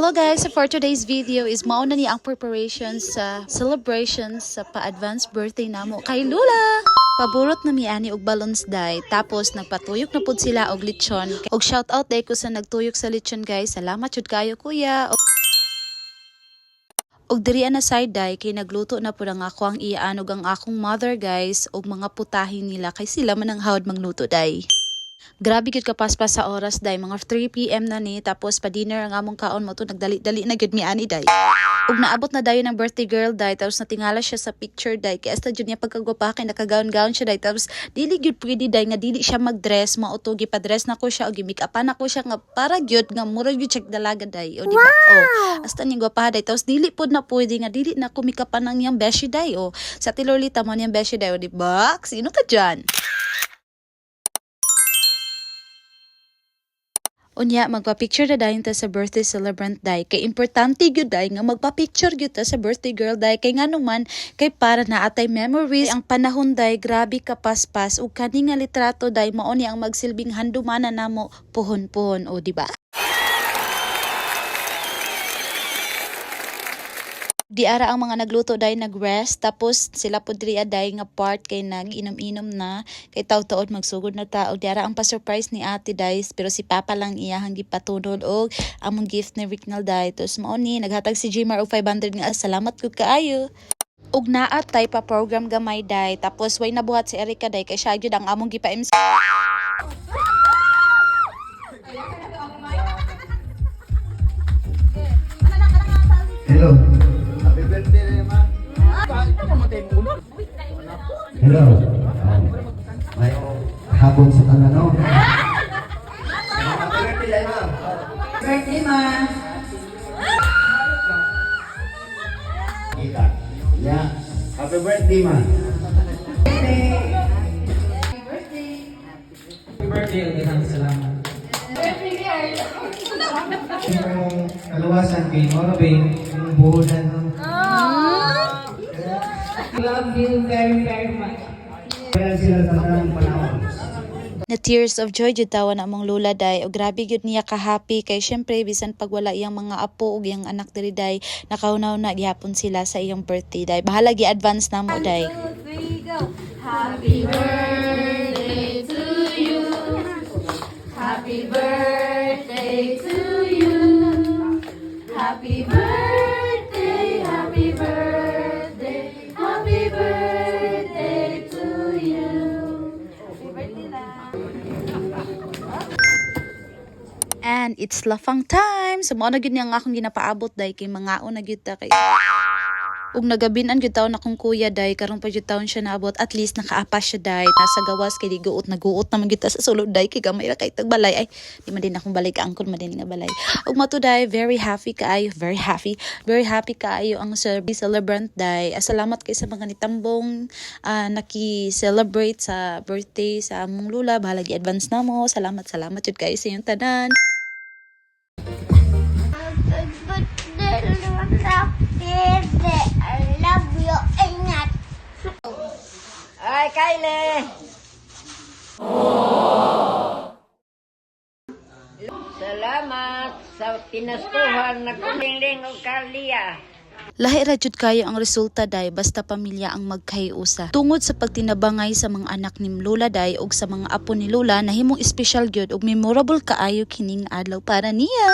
Hello guys, so for today's video is mauna ni ang preparations sa celebrations sa pa-advance birthday namo kay Lula. Paborot na miani og balloons day, tapos nagpatuyok na pud sila og lechon. Og shout out day ko sa nagtuyok sa lechon guys. Salamat jud kayo kuya. Og diri na side day kay nagluto na pud ang ako ang iyaan og ang akong mother guys og mga putahin nila kay sila man ang hawad magluto day. Grabe gyud kapaspas sa oras day, mga 3 PM na ni, tapos pa dinner ang among kaon mo to nagdali-dali na gyud mi ani day. Ug naabot na dayon ng birthday girl day, tapos natingala siya sa picture day kay hasta jud niya pagkagwapa kay nakagaon-gaon siya day, tapos dili gyud pwede day nga dili siya mag-dress, mao to gipa-dress na ko siya og gi-make-upan na ko siya nga para gyud nga mura gyud check dalaga day. O di ba? Oh, hasta ni gwapa day, tapos dili pud na pwede nga dili na ko make-upan nang yang beshi day. O sa tilolita mo niyang beshi day, o di ba? Sino ka dyan? Unya, magpa-picture na dayon ta sa birthday celebrant day. Kay importante gyud day nga magpa-picture gyud ta sa birthday girl day. Kay ngano man, kay para na atay memories. Ang panahon day, grabe kapaspas. Ug kani nga litrato day, mao ni ang magsilbing handumanan namo puhon-puhon. O, di ba? Di ara ang mga nagluto day nag-rest, tapos sila po diri day nga part kay nag-inom-inom na kay taw-taod magsugod na ta. Og di ara ang pa-surprise ni ate day, pero si papa lang iyahang gipatunod og among gift ni Ricknell day. Tapos mao ni naghatag si Jimar og 500 nga salamat gud kaayo. Og naat tay pa program gamay day, tapos way nabuhat si Erica day kay siya gyud ang among gipa-MC. Hello. Hello. May hapon sa tanan, no? Birthday, ma. Kita. Ya. Happy birthday, ma. Happy birthday. Happy birthday, Ulihan. Salamat. Birthday, girl. Yung kaluwasan kay Morobin, yung buhunan ng Love you very, very much. kaya sila sa tanang panahon. Na tears of joy jud tawa na among lula day, og grabe gyud niya ka happy kay syempre bisan pag wala iyang mga apo ug iyang anak diri day, nakaunaw na gyapon sila sa iyang birthday day. Bahala gi-advance namo day. 1, 2, 3, go. Happy birthday to you. Happy birthday to you. Happy birthday, happy birthday, happy birthday to you. Happy birthday lang. And it's lafang time. So mao na gyud niya nga akong ginapaabot day kay mangaon na gyud ta kay. Ug nagabinan gyud taon akong kuya day, karon pa gyud taon siya naabot, at least nakaapas siya day. Nasa gawas kay di guot naguot naman gyud ta sa sulod day kay gamay ra kay tag balay. Ay di man din akong balay ka angkon man din nga balay. Ug mato day, very happy kaayo kaayo ang celebrant day. Salamat kay sa mga nitambong naki-celebrate sa birthday sa among lula. Bahala gi-advance namo. Salamat jud kay sa inyong tanan. I love you, Ingat. Ay, Kylie! Salamat sa pinastuhan na kumingling o Carlia. Lahi ra jud kayo ang resulta day, basta pamilya ang magkahiusa. Tungod sa pagtinabangay sa mga anak ni Lula day ug sa mga apo ni Lula, nahimong espesyal gyud ug memorable kaayo kining adlaw para niya.